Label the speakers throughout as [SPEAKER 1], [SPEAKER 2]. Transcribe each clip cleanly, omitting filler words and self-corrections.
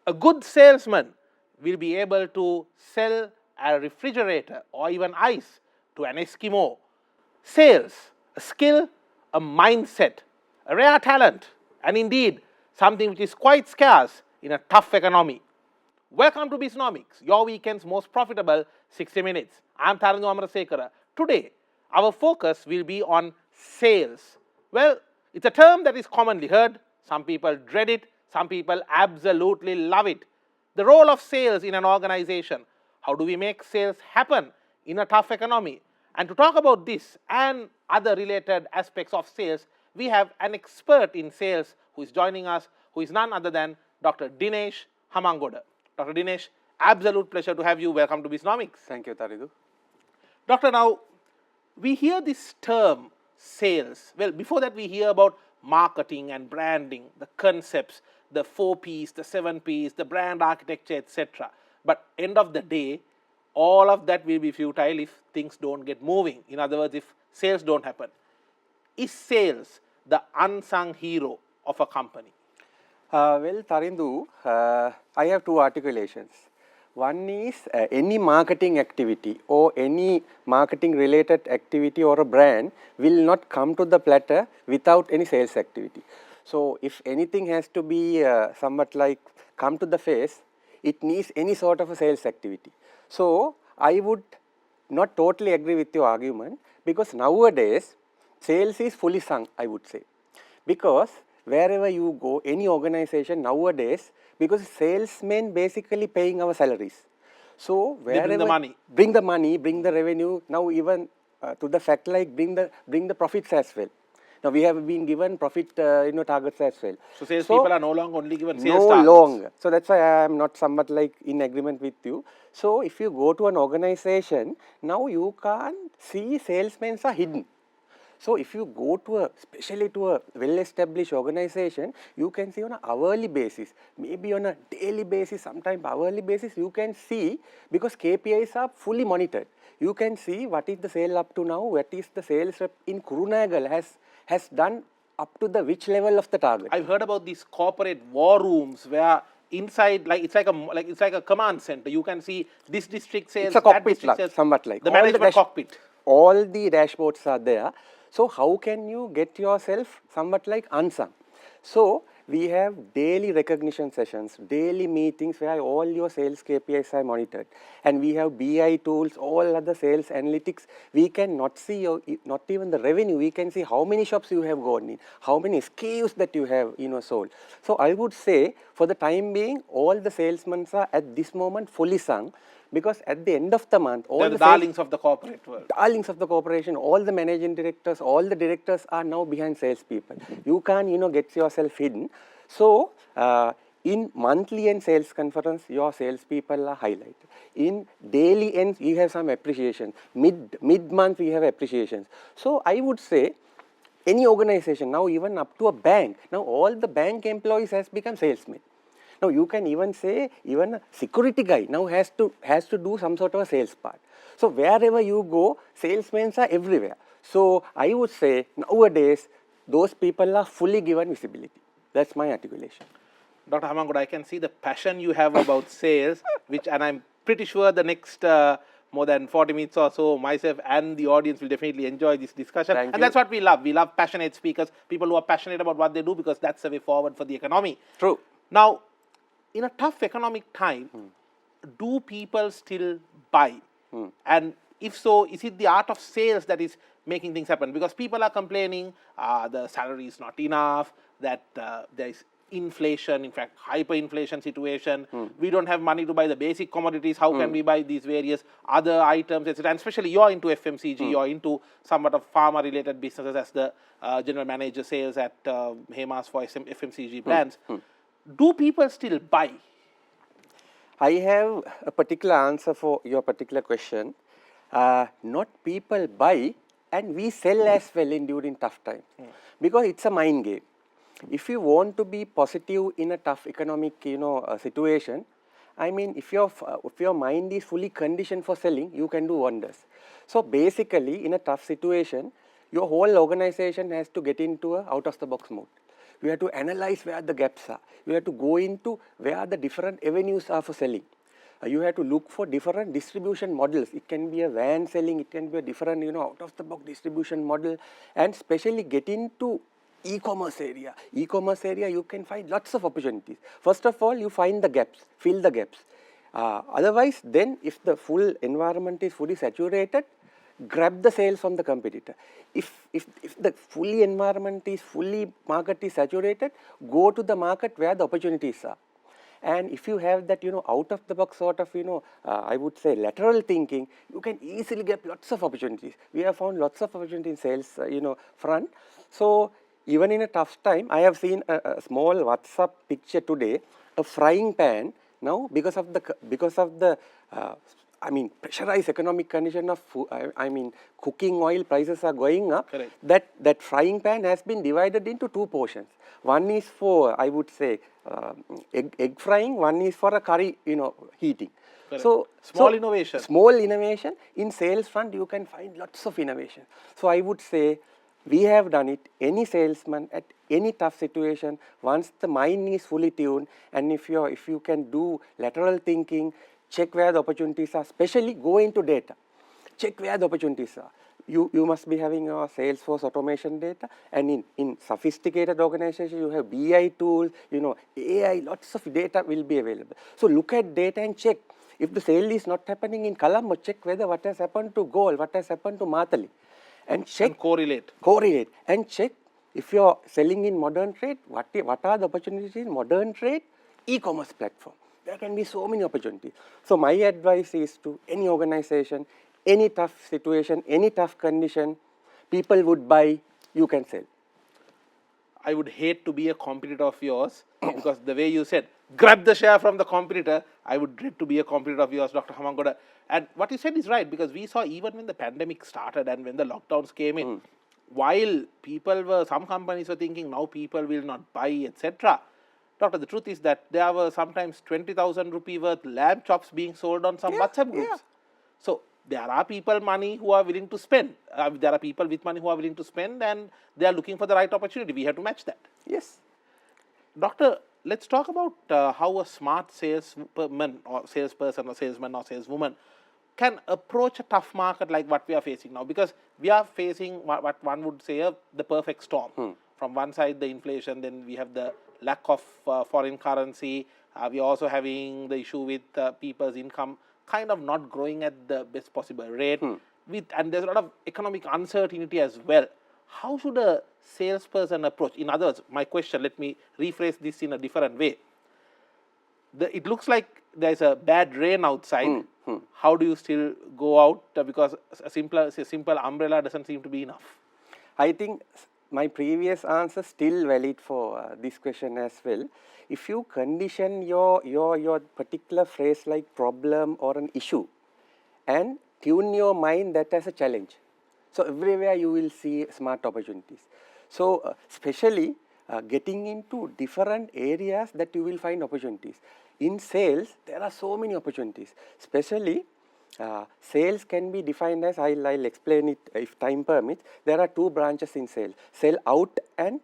[SPEAKER 1] A good salesman will be able to sell a refrigerator or even ice to an Eskimo. Sales, a skill, a mindset, a rare talent, and indeed something which is quite scarce in a tough economy. Welcome to BISNOMICS, your weekend's most profitable 60 minutes. I'm Tharanu Amarasekara. Today, our focus will be on sales. Well, it's a term that is commonly heard. Some people dread it. Some people absolutely love it. The role of sales in an organization. How do we make sales happen in a tough economy? And to talk about this and other related aspects of sales, we have an expert in sales who is joining us, who is none other than Dr. Dinesh Hamangoda. Dr. Dinesh, absolute pleasure to have you. Welcome to BISNOMICS.
[SPEAKER 2] Thank you, Taridu.
[SPEAKER 1] Doctor, now we hear this term sales. Well, before that we hear about marketing and branding, the concepts, the 4 Ps, the 7 Ps, the brand architecture, etc. But end of the day, all of that will be futile if things don't get moving. In other words, if sales don't happen. Is sales the unsung hero of a company?
[SPEAKER 2] Well, Tarindu, I have two articulations. One is any marketing activity or any marketing related activity or a brand will not come to the platter without any sales activity. So, if anything has to be somewhat like come to the face, it needs any sort of a sales activity. So, I would not totally agree with your argument because nowadays sales is fully sunk, I would say, because wherever you go, any organization nowadays, because salesmen basically paying our salaries. So wherever
[SPEAKER 1] they
[SPEAKER 2] bring the money, bring the revenue. Now even to the fact like bring the profits as well. Now we have been given profit targets as well.
[SPEAKER 1] So sales people are no longer only given sales
[SPEAKER 2] no
[SPEAKER 1] targets.
[SPEAKER 2] longer. So that's why I am not somewhat like in agreement with you. So if you go to an organization, now you can't see salesmen are hidden. So if you go to especially to a well-established organization, you can see on an hourly basis, maybe on a daily basis, sometimes hourly basis, you can see because KPIs are fully monitored. You can see what is the sale up to now, what is the sales rep in Kurunagal has done up to the which level of the target.
[SPEAKER 1] I've heard about these corporate war rooms where inside, like it's like a command center. You can see this district sales,
[SPEAKER 2] it's a cockpit, somewhat like
[SPEAKER 1] the management cockpit.
[SPEAKER 2] All the dashboards are there. So how can you get yourself somewhat like unsung? So we have daily recognition sessions, daily meetings where all your sales KPIs are monitored, and we have BI tools, all other sales analytics. We can not see not even the revenue. We can see how many shops you have gone in, how many SKUs that you have sold. So I would say for the time being, all the salesmen are at this moment fully sung. Because at the end of the month, all
[SPEAKER 1] the darlings of the corporate world.
[SPEAKER 2] Darlings of the corporation, all the managing directors, all the directors are now behind salespeople. You can't, get yourself hidden. So, in monthly end sales conference, your salespeople are highlighted. In daily end, you have some appreciation. Mid-month, we have appreciations. So, I would say, any organization, now even up to a bank, now all the bank employees has become salesmen. Now you can even say even a security guy now has to do some sort of a sales part. So wherever you go, salesmen are everywhere. So I would say nowadays those people are fully given visibility. That's my articulation.
[SPEAKER 1] Dr. Hamangoda, I can see the passion you have about sales, and I'm pretty sure the next more than 40 minutes or so, myself and the audience will definitely enjoy this discussion.
[SPEAKER 2] Thank you.
[SPEAKER 1] That's what we love. We love passionate speakers, people who are passionate about what they do because that's the way forward for the economy.
[SPEAKER 2] True.
[SPEAKER 1] Now, in a tough economic time, do people still buy? And if so, is it the art of sales that is making things happen? Because people are complaining the salary is not enough, that there is inflation, in fact, hyperinflation situation. We don't have money to buy the basic commodities. How can we buy these various other items, etc.? And especially you're into FMCG, you're into somewhat of pharma-related businesses as the general manager sales at Hemas for FMCG brands. Do people still buy?
[SPEAKER 2] I have a particular answer for your particular question. Not people buy, and we sell as well during tough times. Because it's a mind game. If you want to be positive in a tough economic situation, I mean, if your mind is fully conditioned for selling, you can do wonders. So basically, in a tough situation, your whole organization has to get into a out of the box mode. You have to analyze where the gaps are. You have to go into where the different avenues are for selling. You have to look for different distribution models. It can be a van selling, it can be a different, out of the box distribution model, and especially get into e-commerce area. E-commerce area, you can find lots of opportunities. First of all, you find the gaps, fill the gaps. Otherwise, then if the full environment is fully saturated, grab the sales from the competitor. If the fully environment is fully market is saturated, go to the market where the opportunities are. And if you have that, out of the box sort of, I would say lateral thinking, you can easily get lots of opportunities. We have found lots of opportunities in sales, front. So even in a tough time, I have seen a small WhatsApp picture today, a frying pan. Now, because of the pressurized economic condition of cooking oil prices are going up.
[SPEAKER 1] Correct.
[SPEAKER 2] That frying pan has been divided into two portions. One is for, I would say, egg frying. One is for a curry, heating.
[SPEAKER 1] Correct.
[SPEAKER 2] So
[SPEAKER 1] Small innovation.
[SPEAKER 2] Small innovation. In sales front, you can find lots of innovation. So I would say we have done it. Any salesman at any tough situation, once the mind is fully tuned, and if you can do lateral thinking, check where the opportunities are, especially go into data. Check where the opportunities are. You must be having your Salesforce automation data, and in sophisticated organization, you have BI tools, AI, lots of data will be available. So look at data and check. If the sale is not happening in Colombo, check whether what has happened to Goal, what has happened to Matali. And check.
[SPEAKER 1] And correlate.
[SPEAKER 2] Correlate. And check if you are selling in modern trade, what are the opportunities in modern trade? E-commerce platform. There can be so many opportunities. So my advice is to any organization, any tough situation, any tough condition, people would buy, you can sell.
[SPEAKER 1] I would hate to be a competitor of yours because the way you said, grab the share from the competitor, I would dread to be a competitor of yours, Dr. Hamangoda. And what you said is right, because we saw even when the pandemic started and when the lockdowns came in, while some companies were thinking now people will not buy, etc. Doctor, the truth is that there were sometimes 20,000 rupee worth lamb chops being sold on some WhatsApp groups.
[SPEAKER 2] Yeah.
[SPEAKER 1] So there are people money who are willing to spend. There are people with money who are willing to spend, and they are looking for the right opportunity. We have to match that.
[SPEAKER 2] Yes.
[SPEAKER 1] Doctor, let's talk about how a smart salesman or salesperson or salesman or saleswoman can approach a tough market like what we are facing now, because we are facing what one would say the perfect storm. From one side, the inflation, then we have the lack of foreign currency. We are also having the issue with people's income kind of not growing at the best possible rate. And there's a lot of economic uncertainty as well. How should a salesperson approach? In other words, my question, let me rephrase this in a different way. It looks like there's a bad rain outside. How do you still go out? Because a simple umbrella doesn't seem to be enough.
[SPEAKER 2] I think my previous answer still valid for this question as well. If you condition your particular phrase like problem or an issue and tune your mind that as a challenge, so everywhere you will see smart opportunities. So especially getting into different areas that you will find opportunities. In sales, there are so many opportunities, especially sales can be defined as, I'll explain it if time permits. There are two branches in sales, sell out and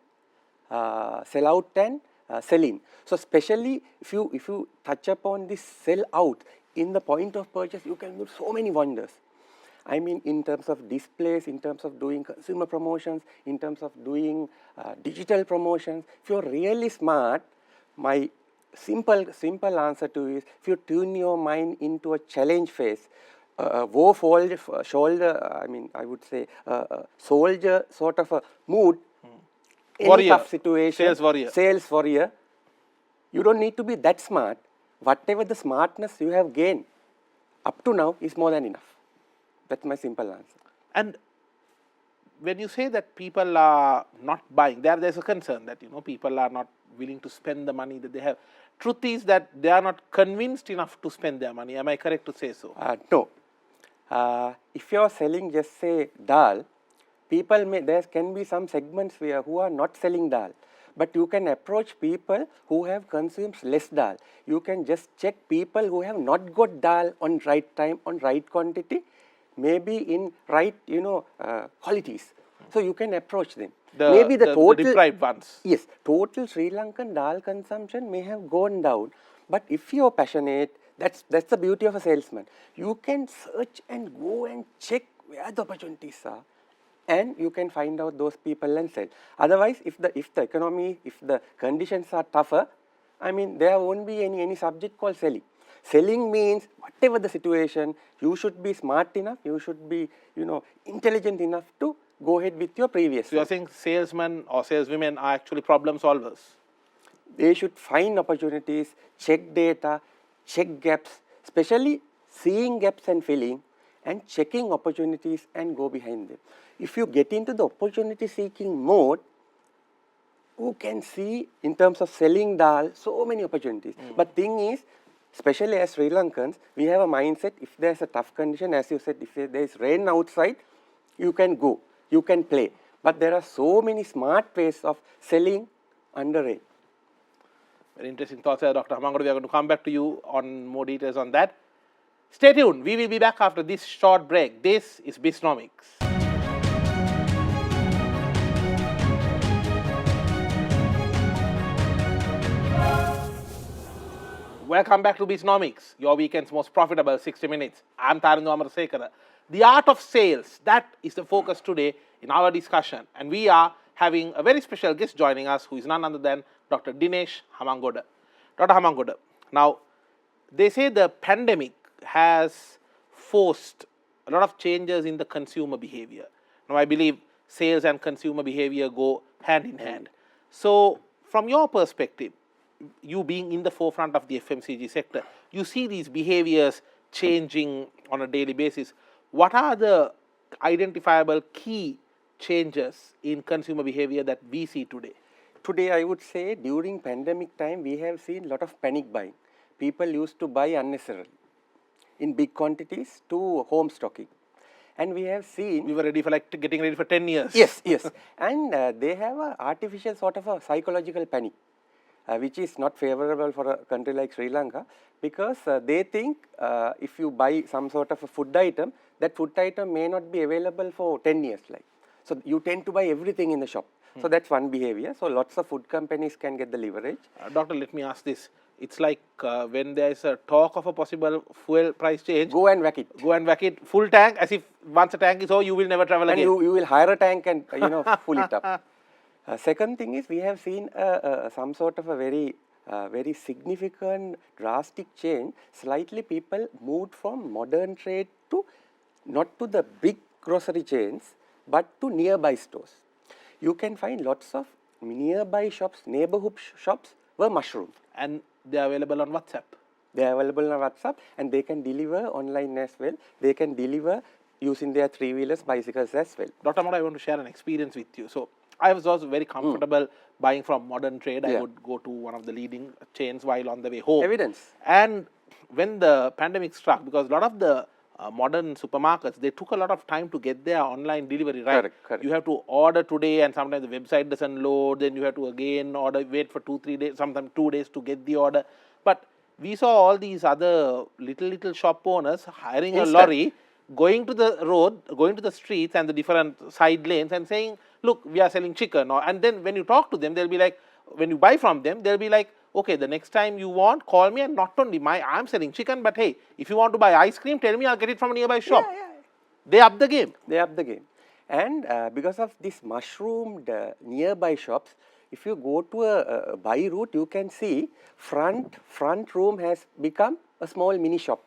[SPEAKER 2] sell in. So especially if you touch upon this sell out in the point of purchase, you can do so many wonders. I mean, in terms of displays, in terms of doing consumer promotions, in terms of doing digital promotions. If you're really smart, my simple answer to is, if you tune your mind into a challenge phase, soldier sort of a mood, any tough situation, sales warrior, you don't need to be that smart. Whatever the smartness you have gained up to now is more than enough. That's my simple answer.
[SPEAKER 1] And when you say that people are not buying, there's a concern that people are not willing to spend the money that they have. Truth is that they are not convinced enough to spend their money. Am I correct to say so?
[SPEAKER 2] No. If you are selling, just say, dal, there can be some segments who are not selling dal. But you can approach people who have consumed less dal. You can just check people who have not got dal on right time, on right quantity, maybe in right, qualities. So you can approach them.
[SPEAKER 1] The,
[SPEAKER 2] Maybe the total
[SPEAKER 1] deprived ones.
[SPEAKER 2] Yes, total Sri Lankan dal consumption may have gone down, but if you are passionate, that's the beauty of a salesman. You can search and go and check where the opportunities are, and you can find out those people and sell. Otherwise, if the economy, if the conditions are tougher, I mean, there won't be any subject called selling. Selling means whatever the situation, you should be smart enough, you should be, intelligent enough to go ahead with your previous.
[SPEAKER 1] So you are saying salesmen or saleswomen are actually problem solvers?
[SPEAKER 2] They should find opportunities, check data, check gaps, especially seeing gaps and filling, and checking opportunities and go behind them. If you get into the opportunity seeking mode, you can see in terms of selling dal so many opportunities. But thing is, especially as Sri Lankans, we have a mindset, if there's a tough condition, as you said, if there's rain outside, you can go, you can play. But there are so many smart ways of selling under rain.
[SPEAKER 1] Very interesting thoughts here, Dr. Hamangoda. We are going to come back to you on more details on that. Stay tuned. We will be back after this short break. This is BISNOMICS. Welcome back to BISNOMICS, your weekend's most profitable 60 minutes. I'm Tarindu Amarasekara. The art of sales, that is the focus today in our discussion. And we are having a very special guest joining us who is none other than Dr. Dinesh Hamangoda. Dr. Hamangoda, now they say the pandemic has forced a lot of changes in the consumer behavior. Now I believe sales and consumer behavior go hand in hand. So from your perspective, you being in the forefront of the FMCG sector, you see these behaviors changing on a daily basis. What are the identifiable key changes in consumer behavior that we see today?
[SPEAKER 2] Today, I would say during pandemic time, we have seen a lot of panic buying. People used to buy unnecessarily in big quantities to home stocking. And we have seen...
[SPEAKER 1] We were ready for getting ready for 10 years.
[SPEAKER 2] Yes, yes. And they have an artificial sort of a psychological panic, which is not favorable for a country like Sri Lanka, because they think if you buy some sort of a food item, that food item may not be available for 10 years. So you tend to buy everything in the shop. So that's one behavior. So lots of food companies can get the leverage.
[SPEAKER 1] Doctor, let me ask this. It's like when there is a talk of a possible fuel price change.
[SPEAKER 2] Go and whack it.
[SPEAKER 1] Go and whack it. Full tank, as if once a tank is over, you will never travel again.
[SPEAKER 2] And you will hire a tank and full it up. Second thing is, we have seen some sort of a very significant drastic change. Slightly people moved from modern trade to not to the big grocery chains, but to nearby stores. You can find lots of nearby shops, neighborhood shops were mushroomed.
[SPEAKER 1] And they are available on WhatsApp.
[SPEAKER 2] They are available on WhatsApp, and they can deliver online as well. They can deliver using their three-wheelers, bicycles as well.
[SPEAKER 1] Dr. Hamangoda, I want to share an experience with you. So I was also very comfortable buying from modern trade. I would go to one of the leading chains while on the way home.
[SPEAKER 2] Evidence.
[SPEAKER 1] And when the pandemic struck, because a lot of the modern supermarkets, they took a lot of time to get their online delivery, right?
[SPEAKER 2] Correct.
[SPEAKER 1] You have to order today and sometimes the website doesn't load, then you have to again order, wait for 2-3 days, sometimes 2 days to get the order. But we saw all these other little shop owners hiring a lorry, going to the road, going to the streets and the different side lanes and saying, look, we are selling chicken. And then when you talk to them, they'll be like, when you buy from them, they'll be like, okay, the next time you want, call me, and not only I'm selling chicken, but hey, if you want to buy ice cream, tell me, I'll get it from a nearby shop. They up the game.
[SPEAKER 2] They up the game. And because of this mushroomed nearby shops, if you go to a by route, you can see front room has become a small mini shop.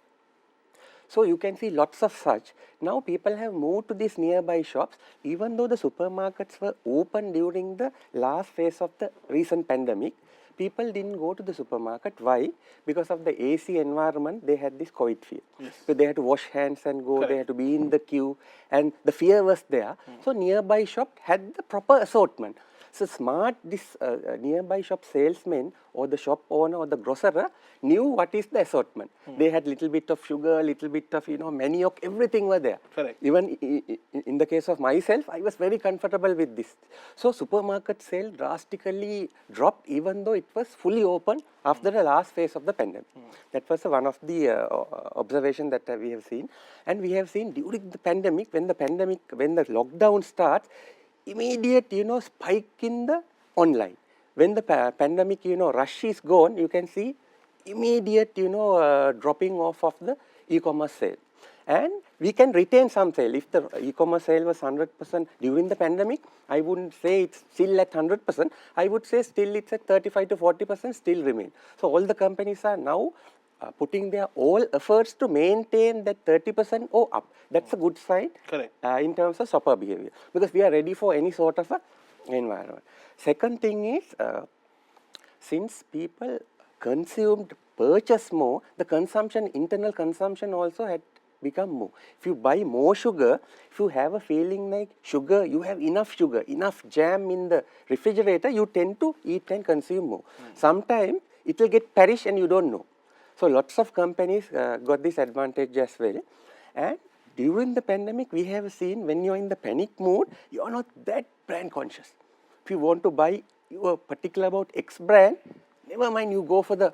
[SPEAKER 2] So you can see lots of such. Now people have moved to these nearby shops, even though the supermarkets were open during the last phase of the recent pandemic. People didn't go to the supermarket. Why? Because of the AC environment, they had this COVID fear.
[SPEAKER 1] Yes.
[SPEAKER 2] So they had to wash hands and go,
[SPEAKER 1] Correct.
[SPEAKER 2] they had to be in the queue, and the fear was there. So nearby shop had the proper assortment. So smart, this nearby shop salesman or the shop owner or the grocer knew what is the assortment. They had little bit of sugar, little bit of manioc, everything were there.
[SPEAKER 1] Correct.
[SPEAKER 2] Even in the case of myself, I was very comfortable with this. So supermarket sale drastically dropped, even though it was fully open after the last phase of the pandemic. That was one of the observation that we have seen. And we have seen during the pandemic, when the lockdown starts, immediate, spike in the online. When the pandemic, rush is gone, you can see immediate, dropping off of the e-commerce sale. And we can retain some sale. If the e-commerce sale was 100% during the pandemic, I wouldn't say it's still at 100%. I would say still it's at 35 to 40% still remain. So all the companies are now putting their all efforts to maintain that 30% or up. That's a good sign.
[SPEAKER 1] Correct.
[SPEAKER 2] In terms of shopper behavior, because we are ready for any sort of a environment. Second thing is, since people consumed, purchase more, the consumption, internal consumption also had become more. If you buy more sugar, if you have a feeling like sugar, you have enough sugar, enough jam in the refrigerator, you tend to eat and consume more. Sometimes it will get perish and you don't know. So lots of companies got this advantage as well. And during the pandemic, we have seen when you're in the panic mood, you're not that brand conscious. If you want to buy, you are particular about X brand, never mind, you go for the...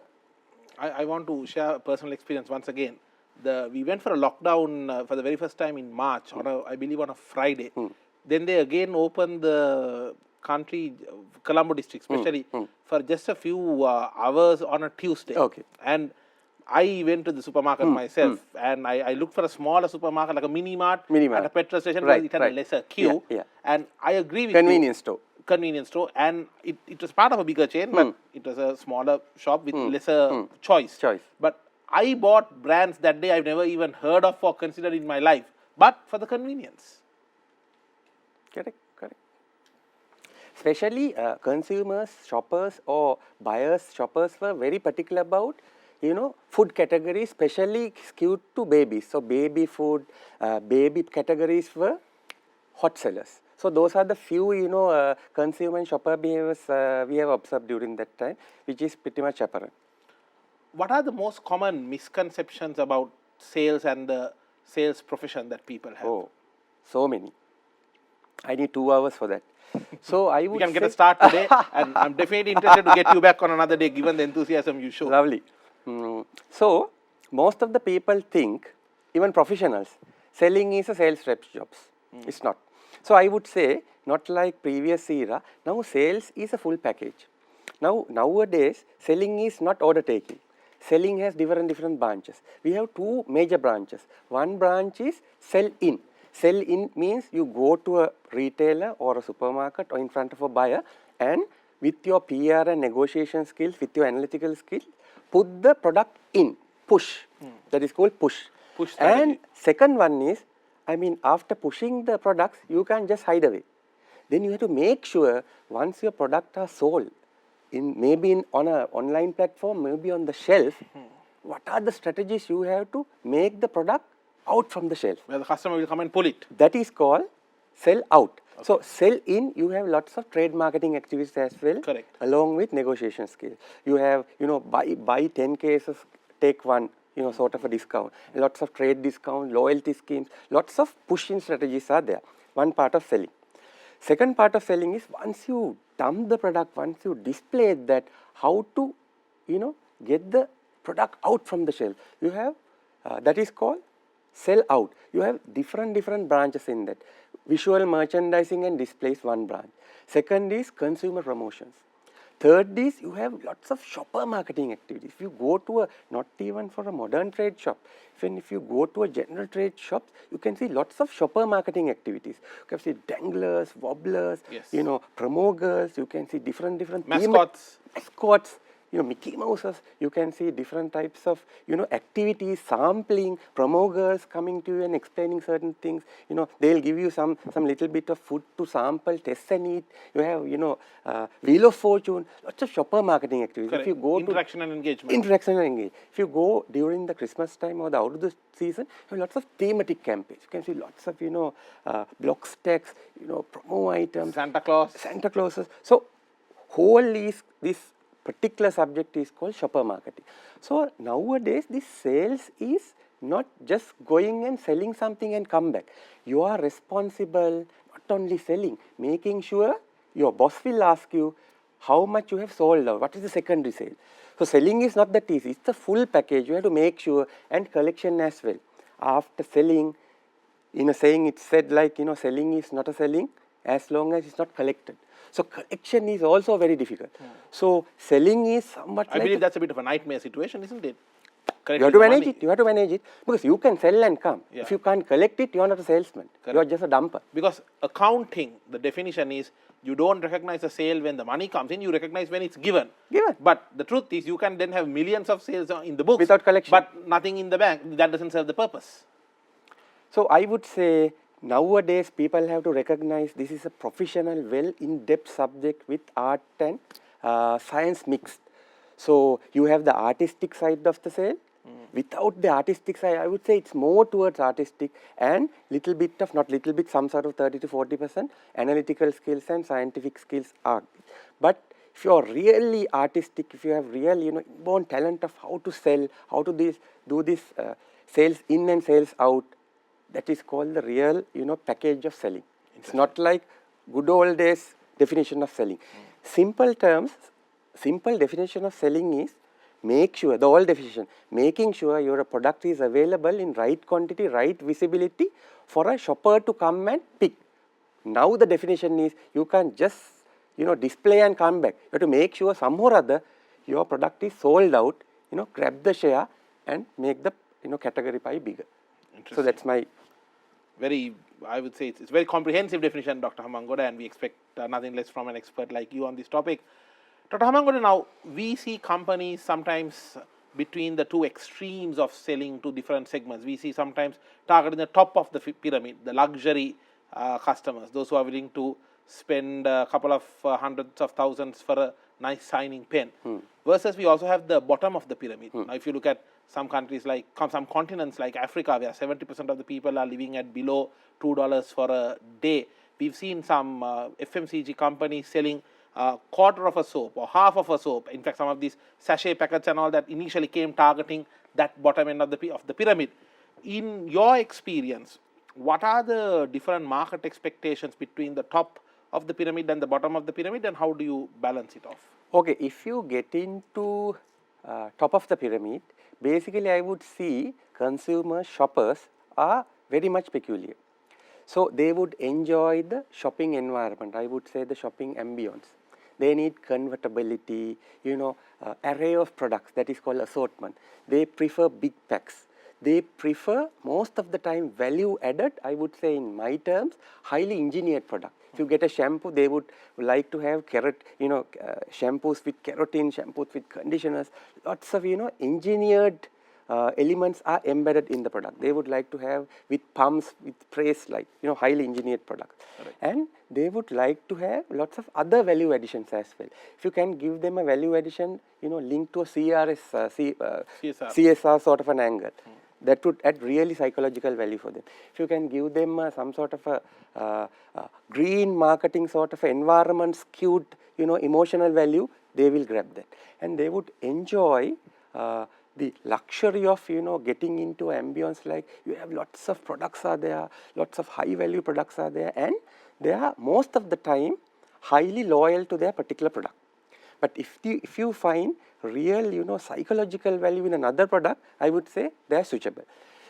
[SPEAKER 1] I want to share a personal experience once again. We went for a lockdown for the very first time in March, I believe on a Friday. Then they again opened the country, Colombo district, especially for just a few hours on a Tuesday.
[SPEAKER 2] Okay.
[SPEAKER 1] And I went to the supermarket myself, and I looked for a smaller supermarket, like a mini mart at a petrol station,
[SPEAKER 2] Right,
[SPEAKER 1] because it had
[SPEAKER 2] right.
[SPEAKER 1] a lesser queue.
[SPEAKER 2] Yeah.
[SPEAKER 1] And I agree with
[SPEAKER 2] Convenience
[SPEAKER 1] you.
[SPEAKER 2] store.
[SPEAKER 1] Convenience store. And it was part of a bigger chain, but it was a smaller shop with lesser choice. But I bought brands that day I've never even heard of or considered in my life, but for the convenience.
[SPEAKER 2] Correct, correct. Especially consumers, shoppers or buyers, shoppers were very particular about, food categories, especially skewed to babies. So baby food, baby categories were hot sellers. So those are the few, consumer and shopper behaviors we have observed during that time, which is pretty much apparent.
[SPEAKER 1] What are the most common misconceptions about sales and the sales profession that people have?
[SPEAKER 2] Oh, so many. I need 2 hours for that. So I would
[SPEAKER 1] We can get a start today, and I'm definitely interested to get you back on another day, given the enthusiasm you show.
[SPEAKER 2] Lovely. So most of the people think, even professionals, selling is a sales rep's jobs. It's not. So I would say, not like previous era, now sales is a full package. Nowadays, selling is not order taking. Selling has different branches. We have 2 major branches. One branch is sell in. Sell in means you go to a retailer or a supermarket or in front of a buyer, and with your PR and negotiation skills, with your analytical skills, put the product in, push. That is called push.
[SPEAKER 1] Push strategy.
[SPEAKER 2] And second one is, after pushing the products, you can't just hide away. Then you have to make sure once your product are sold, maybe on an online platform, maybe on the shelf, what are the strategies you have to make the product out from the shelf?
[SPEAKER 1] Where the customer will come and pull it.
[SPEAKER 2] That is called sell out. Okay. So sell in, you have lots of trade marketing activities as well.
[SPEAKER 1] Correct.
[SPEAKER 2] Along with negotiation skills. You have, buy 10 cases, take one, sort of a discount. Lots of trade discount, loyalty schemes, lots of pushing strategies are there. One part of selling. Second part of selling is once you dump the product, once you display that, how to, get the product out from the shelf. You have, that is called sell out. You have different branches in that. Visual merchandising and display is one branch. Second is consumer promotions. Third is you have lots of shopper marketing activities. If you go to not even for a modern trade shop, even if you go to a general trade shop, you can see lots of shopper marketing activities. You can see danglers, wobblers,
[SPEAKER 1] yes.
[SPEAKER 2] Promo girls, you can see different
[SPEAKER 1] mascots.
[SPEAKER 2] Mickey Mouses, you can see different types of, activities, sampling, promo girls coming to you and explaining certain things. They'll give you some little bit of food to sample, test and eat. You have, Wheel of Fortune, lots of shopper marketing activities.
[SPEAKER 1] Correct.
[SPEAKER 2] If you go
[SPEAKER 1] Interaction and engagement.
[SPEAKER 2] Interaction and engagement. If you go during the Christmas time or the out of the season, you have lots of thematic campaigns. You can see lots of, block stacks, promo items.
[SPEAKER 1] Santa Clauses.
[SPEAKER 2] So, this particular subject is called shopper marketing. So nowadays this sales is not just going and selling something and come back. You are responsible not only selling, making sure your boss will ask you how much you have sold out, what is the secondary sale. So selling is not that easy, it's the full package. You have to make sure, and collection as well. After selling, in a saying it's said like, selling is not a selling, as long as it's not collected. So collection is also very difficult. So selling is somewhat
[SPEAKER 1] I believe that's a bit of a nightmare situation, isn't it?
[SPEAKER 2] you have to manage it. You have to manage it because you can sell and come.
[SPEAKER 1] Yeah.
[SPEAKER 2] If you can't collect it, you are not a salesman. You are just a dumper.
[SPEAKER 1] Because accounting, the definition is you don't recognize a sale when the money comes in, you recognize when it's given. But the truth is you can then have millions of sales in the books
[SPEAKER 2] without collection,
[SPEAKER 1] but nothing in the bank. That doesn't serve the purpose.
[SPEAKER 2] So I would say nowadays people have to recognize this is a professional, well in-depth subject with art and science mixed. So you have the artistic side of the sale. Without the artistic side, I would say it's more towards artistic and little bit of, not little bit, some sort of 30 to 40% analytical skills and scientific skills are. But if you are really artistic, if you have real, inborn talent of how to sell, how to do this sales in and sales out, that is called the real, package of selling. It's not like good old days definition of selling. Simple terms, simple definition of selling is make sure, the old definition, making sure your product is available in right quantity, right visibility for a shopper to come and pick. Now the definition is you can't just, display and come back. You have to make sure somehow or other your product is sold out, grab the share and make the, category pie bigger. So that's my
[SPEAKER 1] I would say it's very comprehensive definition, Dr. Hamangoda, and we expect nothing less from an expert like you on this topic. Dr. Hamangoda, now we see companies sometimes between the two extremes of selling to different segments. We see sometimes targeting the top of the pyramid, the luxury customers, those who are willing to spend a couple of hundreds of thousands for a nice signing pen. Versus we also have the bottom of the pyramid. Now if you look at some countries like, some continents like Africa, where 70% of the people are living at below $2 for a day. We've seen some FMCG companies selling a quarter of a soap or half of a soap. In fact, some of these sachet packets and all that initially came targeting that bottom end of the pyramid. In your experience, what are the different market expectations between the top of the pyramid and the bottom of the pyramid, and how do you balance it off?
[SPEAKER 2] Okay, if you get into top of the pyramid, basically I would see consumers, shoppers are very much peculiar. So they would enjoy the shopping environment, I would say the shopping ambience. They need convertibility, array of products, that is called assortment. They prefer big packs. They prefer most of the time value added, I would say in my terms, highly engineered product. If you get a shampoo, they would like to have shampoos with keratin, shampoos with conditioners, lots of, engineered elements are embedded in the product. They would like to have with pumps, with trays, like, highly engineered products. Correct. And they would like to have lots of other value additions as well. If you can give them a value addition, linked to a CSR sort of an angle, that would add really psychological value for them. If you can give them some sort of a green marketing sort of environment skewed, emotional value, they will grab that. And they would enjoy the luxury of, getting into ambience, like you have lots of products are there, lots of high value products are there, and they are most of the time highly loyal to their particular product. But if you find real, psychological value in another product, I would say they are switchable.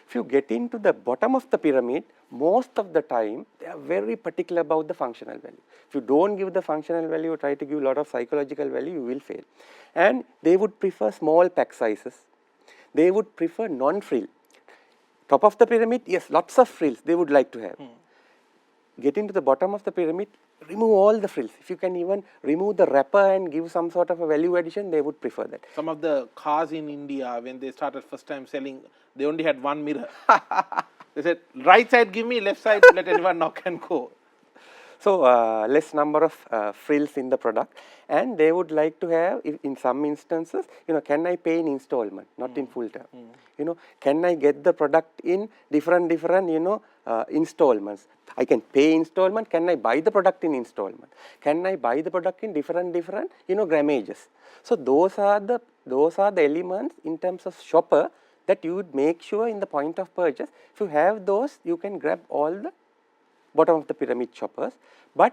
[SPEAKER 2] If you get into the bottom of the pyramid, most of the time they are very particular about the functional value. If you don't give the functional value or try to give a lot of psychological value, you will fail. And they would prefer small pack sizes. They would prefer non-frill. Top of the pyramid, yes, lots of frills they would like to have. Getting to the bottom of the pyramid, remove all the frills. If you can even remove the wrapper and give some sort of a value addition, they would prefer that.
[SPEAKER 1] Some of the cars in India, when they started first time selling, they only had one mirror. They said, right side give me, left side let anyone knock and go.
[SPEAKER 2] So less number of frills in the product, and they would like to have, in some instances, can I pay in installment, not in full term? Can I get the product in different installments? I can pay installment. Can I buy the product in installment? Can I buy the product in different grammages? So those are the elements in terms of shopper that you would make sure in the point of purchase. If you have those, you can grab all the bottom of the pyramid shoppers, but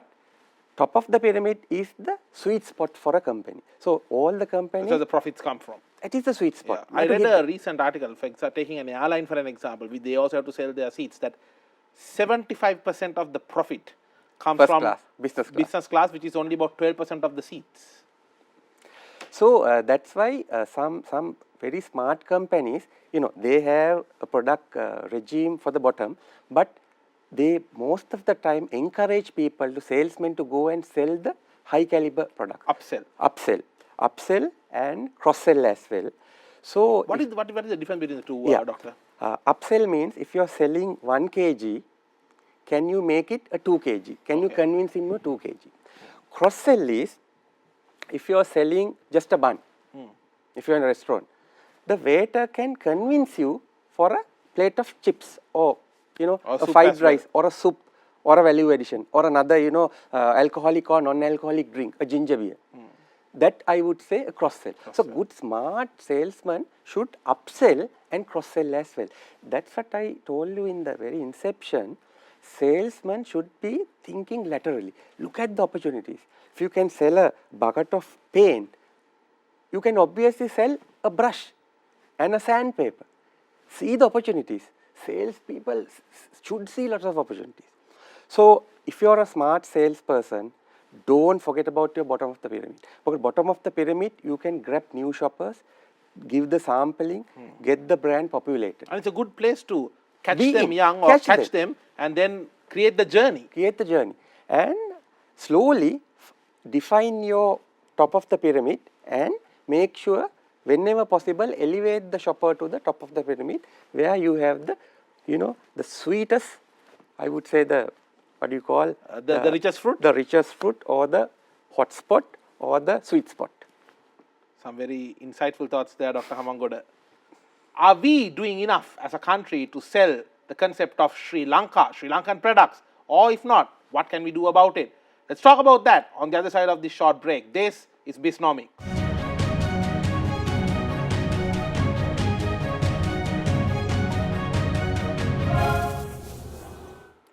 [SPEAKER 2] top of the pyramid is the sweet spot for a company. So all the companies.
[SPEAKER 1] So the profits come from.
[SPEAKER 2] It is the sweet spot.
[SPEAKER 1] Yeah. I read a recent article, for example, taking an airline for an example, they also have to sell their seats, that 75% of the profit comes
[SPEAKER 2] First
[SPEAKER 1] from
[SPEAKER 2] class, business class.
[SPEAKER 1] which is only about 12% of the seats.
[SPEAKER 2] So that's why some very smart companies, they have a product regime for the bottom, but they most of the time encourage people, salesmen, to go and sell the high caliber product. Upsell and cross sell as well. So
[SPEAKER 1] what is the difference between the two, doctor?
[SPEAKER 2] Upsell means if you are selling 1 kg, can you make it a 2 kg? Can you convince him a 2 kg? Cross sell is if you are selling just a bun, if you are in a restaurant, the waiter can convince you for a plate of chips or a fried rice or a soup or a value addition or another alcoholic or non-alcoholic drink, a ginger beer. That I would say a cross sell. So good smart salesman should upsell and cross sell as well. That's what I told you in the very inception. Salesman should be thinking laterally. Look at the opportunities. If you can sell a bucket of paint, you can obviously sell a brush and a sandpaper. See the opportunities. Salespeople should see lots of opportunities. So if you are a smart salesperson, don't forget about your bottom of the pyramid. Because bottom of the pyramid, you can grab new shoppers, give the sampling, get the brand populated.
[SPEAKER 1] And it's a good place to catch them young or catch them and then create the journey.
[SPEAKER 2] And slowly define your top of the pyramid and make sure whenever possible elevate the shopper to the top of the pyramid where you have the, the sweetest, I would say the
[SPEAKER 1] the richest fruit?
[SPEAKER 2] The richest fruit or the hot spot or the sweet spot.
[SPEAKER 1] Some very insightful thoughts there, Dr. Hamangoda. Are we doing enough as a country to sell the concept of Sri Lankan products? Or if not, what can we do about it? Let's talk about that on the other side of this short break. This is BISNOMICS.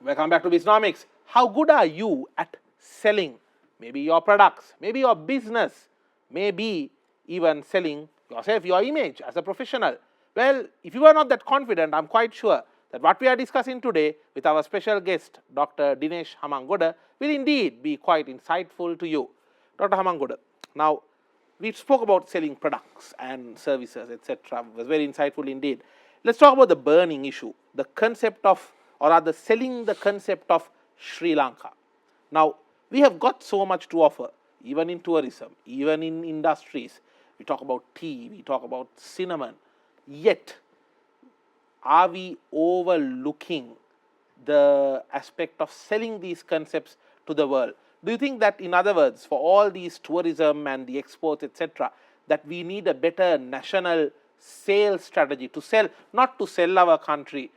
[SPEAKER 1] Welcome back to BISNOMICS. How good are you at selling maybe your products, maybe your business, maybe even selling yourself, your image as a professional? Well, if you are not that confident, I'm quite sure that what we are discussing today with our special guest, Dr. Dinesh Hamangoda, will indeed be quite insightful to you. Dr. Hamangoda, now we spoke about selling products and services, etc. It was very insightful indeed. Let's talk about the burning issue, the concept of, or rather selling the concept of Sri Lanka. Now, we have got so much to offer, even in tourism, even in industries. We talk about tea, we talk about cinnamon. Yet, are we overlooking the aspect of selling these concepts to the world? Do you think that, in other words, for all these tourism and the exports, etc., that we need a better national sales strategy to sell, not to sell our country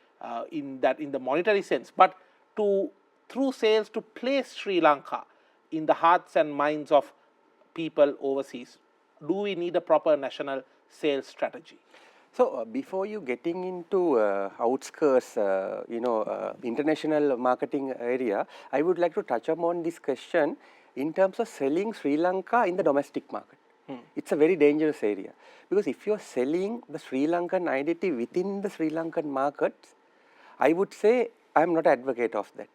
[SPEAKER 1] in the monetary sense, but through sales to place Sri Lanka in the hearts and minds of people overseas? Do we need a proper national sales strategy?
[SPEAKER 2] So before you getting into outskirts, international marketing area, I would like to touch upon this question in terms of selling Sri Lanka in the domestic market. It's a very dangerous area because if you are selling the Sri Lankan identity within the Sri Lankan markets, I would say I am not an advocate of that.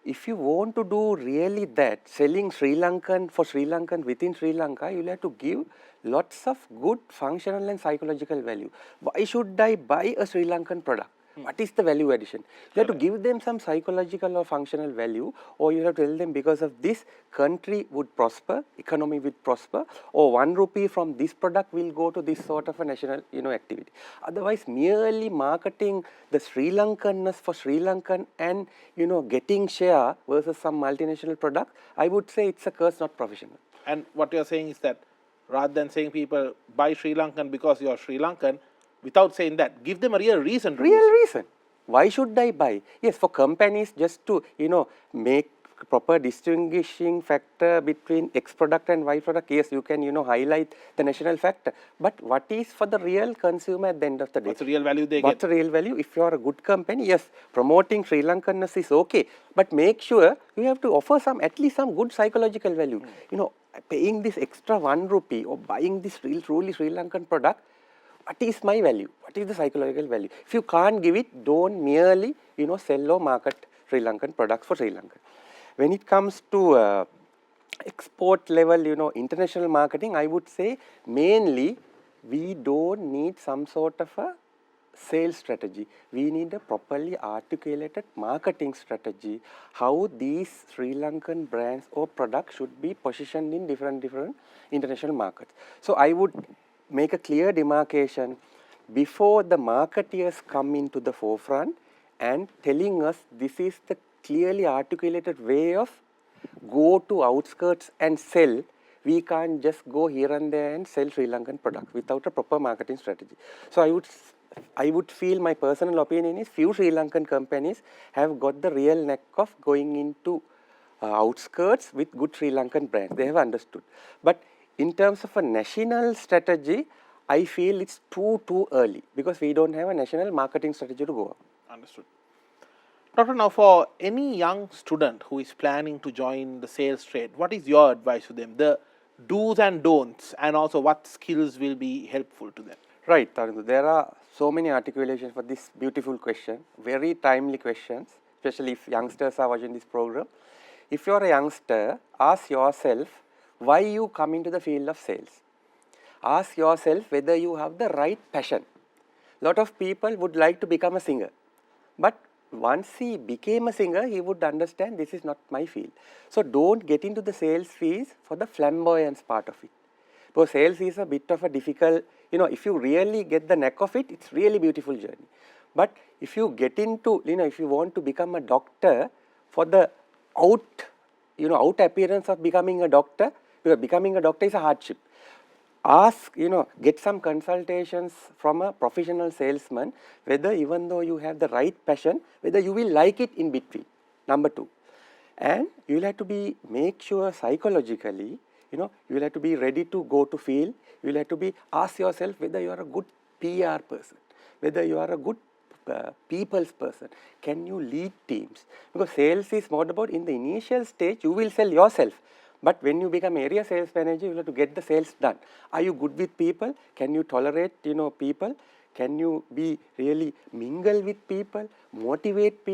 [SPEAKER 2] If you want to do really that, selling Sri Lankan for Sri Lankan within Sri Lanka, you will have to give lots of good functional and psychological value. Why should I buy a Sri Lankan product? What is the value addition? You have to give them some psychological or functional value, or you have to tell them because of this, country would prosper, economy would prosper, or 1 rupee from this product will go to this sort of a national activity. Otherwise, merely marketing the Sri Lankanness for Sri Lankan and getting share versus some multinational product, I would say it's a curse, not professional.
[SPEAKER 1] And what you are saying is that rather than saying people buy Sri Lankan because you are Sri Lankan, without saying that, give them a real reason.
[SPEAKER 2] Why should I buy? Yes, for companies just to, make proper distinguishing factor between X product and Y product, yes, you can, highlight the national factor. But what is for the real consumer at the end of the day?
[SPEAKER 1] What's the real value they get?
[SPEAKER 2] What's the real value? If you are a good company, yes, promoting Sri Lankanness is okay. But make sure you have to offer at least some good psychological value. Paying this extra 1 rupee or buying this truly Sri Lankan product, what is my value? What is the psychological value? If you can't give it, don't merely, sell or market Sri Lankan products for Sri Lanka. When it comes to export level, international marketing, I would say mainly we don't need some sort of a sales strategy. We need a properly articulated marketing strategy, how these Sri Lankan brands or products should be positioned in different international markets. So I would make a clear demarcation before the marketeers come into the forefront and telling us this is the clearly articulated way of go to outskirts and sell. We can't just go here and there and sell Sri Lankan products without a proper marketing strategy. So I would feel, my personal opinion is, few Sri Lankan companies have got the real knack of going into outskirts with good Sri Lankan brands. They have understood. But in terms of a national strategy, I feel it's too early because we don't have a national marketing strategy to go on.
[SPEAKER 1] Understood. Doctor, now for any young student who is planning to join the sales trade, what is your advice to them? The do's and don'ts, and also what skills will be helpful to them?
[SPEAKER 2] Right, Tarun. There are so many articulations for this beautiful question, very timely questions, especially if youngsters are watching this program. If you are a youngster, ask yourself why you come into the field of sales. Ask yourself whether you have the right passion. A lot of people would like to become a singer, but once he became a singer, he would understand this is not my field. So don't get into the sales field for the flamboyance part of it. Because sales is a bit of a difficult, if you really get the knack of it, it's really beautiful journey. But if you get into, if you want to become a doctor for the out appearance of becoming a doctor, because becoming a doctor is a hardship. Ask, get some consultations from a professional salesman, whether even though you have the right passion, whether you will like it in between, number 2. And you will have to make sure psychologically, you will have to be ready to go to field. You will have to ask yourself whether you are a good PR person, whether you are a good people's person. Can you lead teams? Because sales is more about, in the initial stage, you will sell yourself. But when you become area sales manager, you will have to get the sales done. Are you good with people? Can you tolerate, people? Can you really mingle with people, motivate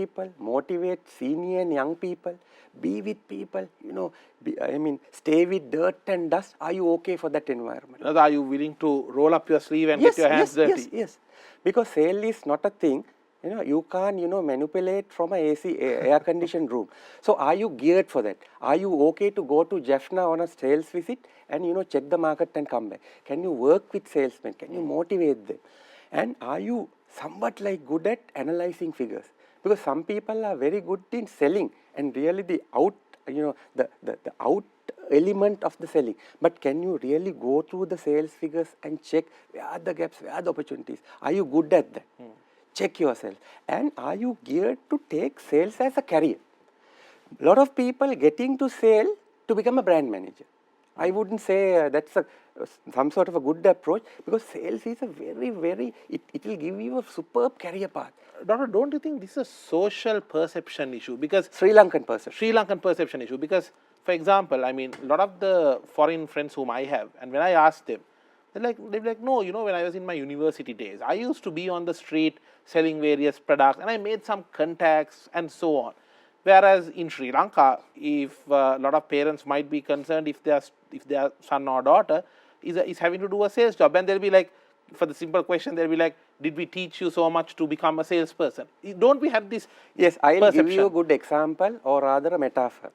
[SPEAKER 2] senior and young people, be with people, stay with dirt and dust? Are you okay for that environment?
[SPEAKER 1] Are you willing to roll up your sleeve and get your hands dirty?
[SPEAKER 2] Yes. Because sale is not a thing, you can't, manipulate from a AC, air conditioned room. So are you geared for that? Are you okay to go to Jaffna on a sales visit and, check the market and come back? Can you work with salesmen? Can you motivate them? And are you somewhat good at analyzing figures? Because some people are very good in selling and really the out element of the selling. But can you really go through the sales figures and check where are the gaps, where are the opportunities? Are you good at that? Check yourself. And are you geared to take sales as a career? A lot of people getting to sale to become a brand manager. I wouldn't say that's some sort of a good approach, because sales is a very, it will give you a superb career path.
[SPEAKER 1] Doctor, don't you think this is a social perception issue? Because
[SPEAKER 2] Sri Lankan
[SPEAKER 1] perception issue. Because, for example, a lot of the foreign friends whom I have, and when I ask them, they're like, no, when I was in my university days, I used to be on the street selling various products, and I made some contacts and so on. Whereas in Sri Lanka, if a lot of parents might be concerned if their son or daughter is having to do a sales job, and they'll be like, for the simple question, they'll be like, did we teach you so much to become a salesperson? Don't we have this
[SPEAKER 2] Yes, I'll
[SPEAKER 1] perception?
[SPEAKER 2] give you a good example, or rather a metaphor.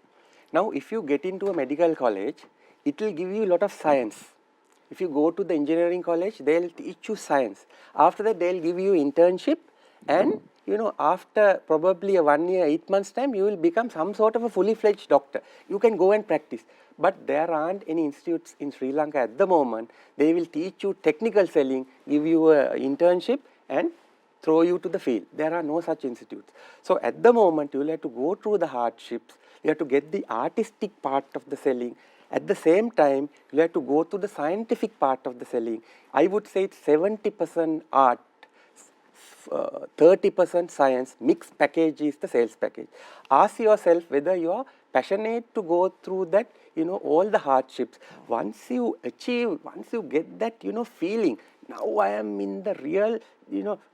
[SPEAKER 2] Now, if you get into a medical college, it will give you a lot of science. If you go to the engineering college, they'll teach you science. After that, they'll give you internship, and after probably a 1 year, 8 months time, you will become some sort of a fully fledged doctor. You can go and practice. But there aren't any institutes in Sri Lanka at the moment. They will teach you technical selling, give you an internship, and throw you to the field. There are no such institutes. So at the moment, you will have to go through the hardships. You have to get the artistic part of the selling. At the same time, you have to go through the scientific part of the selling. I would say it's 70% art, 30% science. Mixed package is the sales package. Ask yourself whether you are passionate to go through that, all the hardships. Once you get that, feeling, Now I am in the real,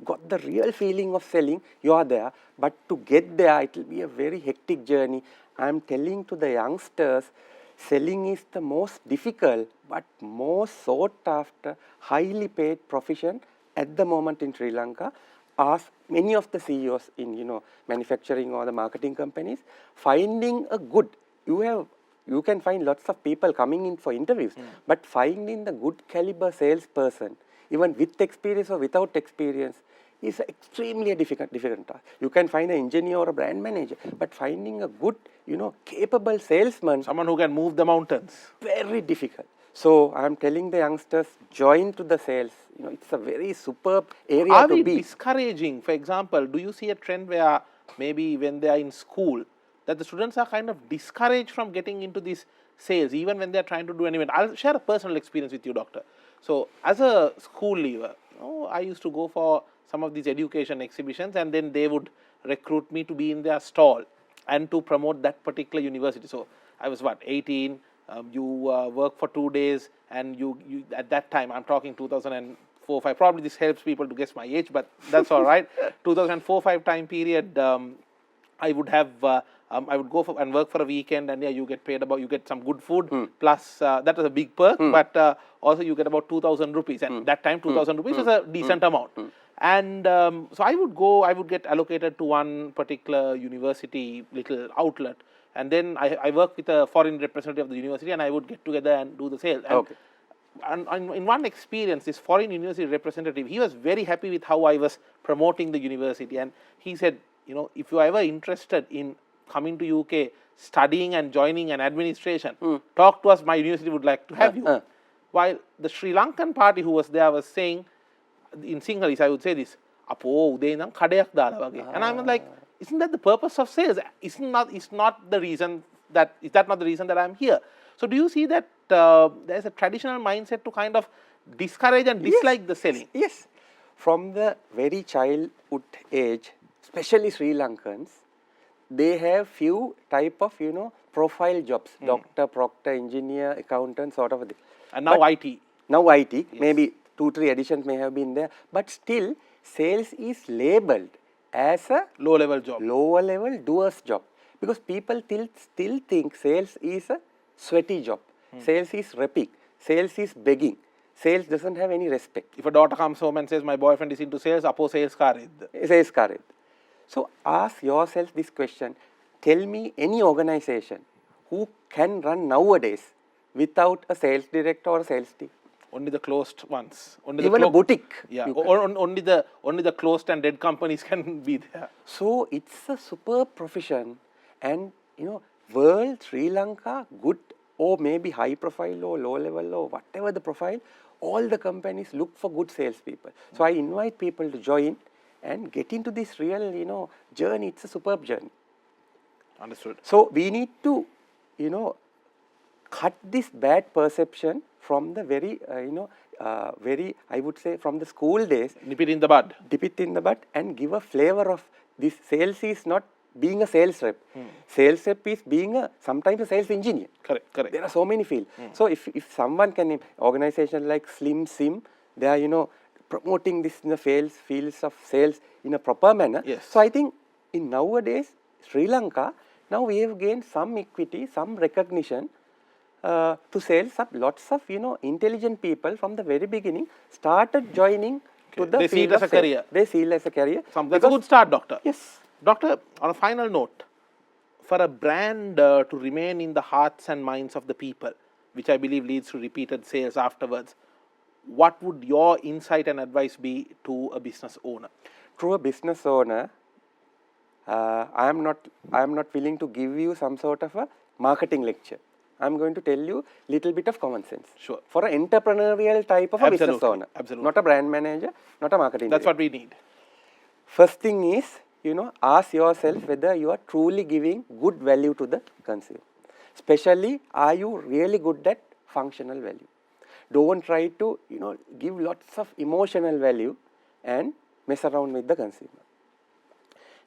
[SPEAKER 2] got the real feeling of selling. You are there, but to get there, it will be a very hectic journey. I am telling to the youngsters, selling is the most difficult but most sought after, highly paid profession at the moment in Sri Lanka. Ask many of the CEOs in manufacturing or the marketing companies, finding a good, you can find lots of people coming in for interviews, but finding the good caliber salesperson, even with experience or without experience, is extremely difficult task. You can find an engineer or a brand manager, but finding a good, capable salesman,
[SPEAKER 1] Someone who can move the mountains.
[SPEAKER 2] very difficult. So I am telling the youngsters, join to the sales. It's a very superb area
[SPEAKER 1] Are
[SPEAKER 2] to
[SPEAKER 1] we
[SPEAKER 2] be.
[SPEAKER 1] discouraging, for example, do you see a trend where maybe when they are in school, that the students are kind of discouraged from getting into these sales, even when they are trying to do an event? I'll share a personal experience with you, doctor. So as a school leaver, I used to go for some of these education exhibitions, and then they would recruit me to be in their stall and to promote that particular university. So I was 18, you work for 2 days, and you at that time, I'm talking 2004, 5, probably this helps people to guess my age, but that's all right. 2004, 5 time period, I would have, I would go for and work for a weekend, and you get paid you get some good food, plus that was a big perk, but also you get about 2,000 rupees, and that time 2,000 rupees was a decent amount. And so I would get allocated to one particular university little outlet, and then I work with a foreign representative of the university, and I would get together and do the sales. And in one experience, this foreign university representative, he was very happy with how I was promoting the university, and he said, if you are ever interested in coming to UK, studying and joining an administration, talk to us, my university would like to have you. While the Sri Lankan party who was there was saying, in Sinhalese, I would say this, Apo, ude indam kadayak dala wage. And I'm like, isn't that the purpose of sales? Is that not the reason that I'm here? So do you see that there's a traditional mindset to kind of discourage and dislike the selling?
[SPEAKER 2] Yes. From the very childhood age, especially Sri Lankans, they have few type of, profile jobs, doctor, proctor, engineer, accountant, sort of a thing.
[SPEAKER 1] And now IT.
[SPEAKER 2] Now IT, maybe 2-3 additions may have been there, but still sales is labeled as a
[SPEAKER 1] lower level
[SPEAKER 2] doer's job, because people still think sales is a sweaty job. Sales is repping, sales is begging, sales doesn't have any respect.
[SPEAKER 1] If a daughter comes home and says, my boyfriend is into sales, apo sales karid.
[SPEAKER 2] Sales karid. So ask yourself this question, tell me any organization who can run nowadays without a sales director or a sales team.
[SPEAKER 1] Only the closed ones.
[SPEAKER 2] Even a boutique.
[SPEAKER 1] Yeah. Only the closed and dead companies can be there.
[SPEAKER 2] So it's a superb profession, and world, Sri Lanka, good or maybe high profile or low level or whatever the profile, all the companies look for good salespeople. So I invite people to join and get into this real journey. It's a superb journey.
[SPEAKER 1] Understood.
[SPEAKER 2] So we need to cut this bad perception from the very I would say from the school days.
[SPEAKER 1] Nip it in the bud.
[SPEAKER 2] Dip it in the bud and give a flavor of this. Sales is not being a sales rep. Sales rep is being sometimes a sales engineer.
[SPEAKER 1] Correct.
[SPEAKER 2] There are so many fields. So if someone can, organization like Slim Sim, they are promoting this in the fields of sales in a proper manner.
[SPEAKER 1] Yes.
[SPEAKER 2] So I think in nowadays Sri Lanka, now we have gained some equity, some recognition to sales. Lots of intelligent people from the very beginning started joining to the
[SPEAKER 1] They see it as a career.
[SPEAKER 2] They see it as a career.
[SPEAKER 1] That's a good start, doctor.
[SPEAKER 2] Yes.
[SPEAKER 1] Doctor, on a final note, for a brand to remain in the hearts and minds of the people, which I believe leads to repeated sales afterwards, what would your insight and advice be to a business owner?
[SPEAKER 2] To a business owner, I am not willing to give you some sort of a marketing lecture. I am going to tell you little bit of common sense.
[SPEAKER 1] Sure.
[SPEAKER 2] For an entrepreneurial type of a business owner.
[SPEAKER 1] Absolutely.
[SPEAKER 2] Not a brand manager, not a marketing
[SPEAKER 1] That's
[SPEAKER 2] director.
[SPEAKER 1] what we need.
[SPEAKER 2] First thing is, ask yourself whether you are truly giving good value to the consumer. Especially, are you really good at functional value? Don't try to, give lots of emotional value and mess around with the consumer.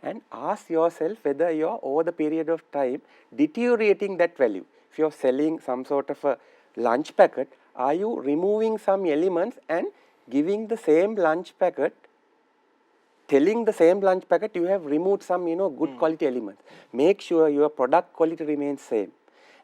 [SPEAKER 2] And ask yourself whether you are over the period of time deteriorating that value. If you are selling some sort of a lunch packet, are you removing some elements and giving the same lunch packet, telling the same lunch packet, you have removed some, good quality elements. Make sure your product quality remains same.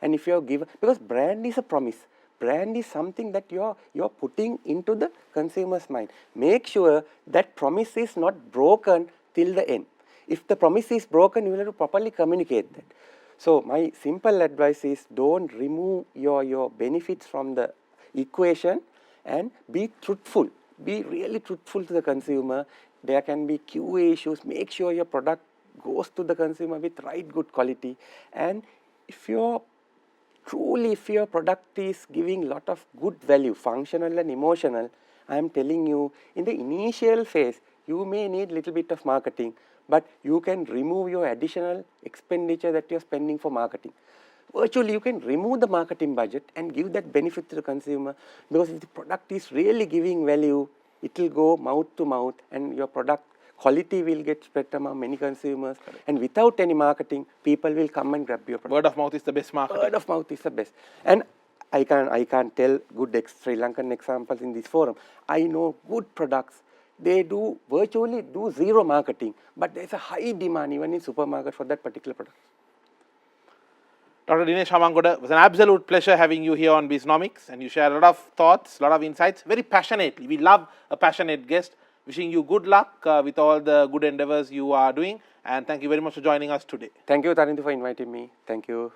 [SPEAKER 2] And if you have given, because brand is a promise. Brand is something that you're putting into the consumer's mind. Make sure that promise is not broken till the end. If the promise is broken, you will have to properly communicate that. So my simple advice is, don't remove your benefits from the equation and be truthful. Be really truthful to the consumer. There can be QA issues. Make sure your product goes to the consumer with right good quality. And if your product is giving lot of good value, functional and emotional, I am telling you, in the initial phase, you may need little bit of marketing, but you can remove your additional expenditure that you are spending for marketing. Virtually, you can remove the marketing budget and give that benefit to the consumer, because if the product is really giving value, it will go mouth to mouth, and your product quality will get spread among many consumers. Correct. And without any marketing, people will come and grab your product.
[SPEAKER 1] Word of mouth is the best marketing.
[SPEAKER 2] Word of mouth is the best. And I can't tell good Sri Lankan examples in this forum. I know good products. They virtually do zero marketing, but there's a high demand even in supermarket for that particular product.
[SPEAKER 1] Dr. Dinesh Hamangoda, it was an absolute pleasure having you here on BISNOMICS, and you share a lot of thoughts, a lot of insights, very passionately. We love a passionate guest. Wishing you good luck with all the good endeavors you are doing, and thank you very much for joining us today.
[SPEAKER 2] Thank you, Tarindu, for inviting me. Thank you.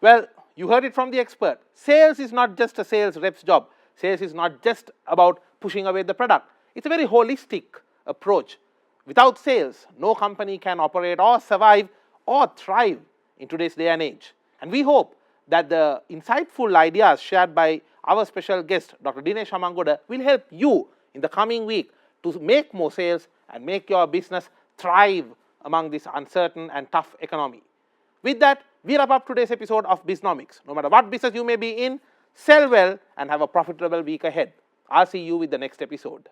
[SPEAKER 1] Well, you heard it from the expert. Sales is not just a sales rep's job. Sales is not just about pushing away the product. It's a very holistic approach. Without sales, no company can operate or survive or thrive in today's day and age. And we hope that the insightful ideas shared by our special guest, Dr. Dinesh Hamangoda, will help you in the coming week to make more sales and make your business thrive among this uncertain and tough economy. With that, we wrap up today's episode of BISNOMICS. No matter what business you may be in, sell well and have a profitable week ahead. I'll see you with the next episode.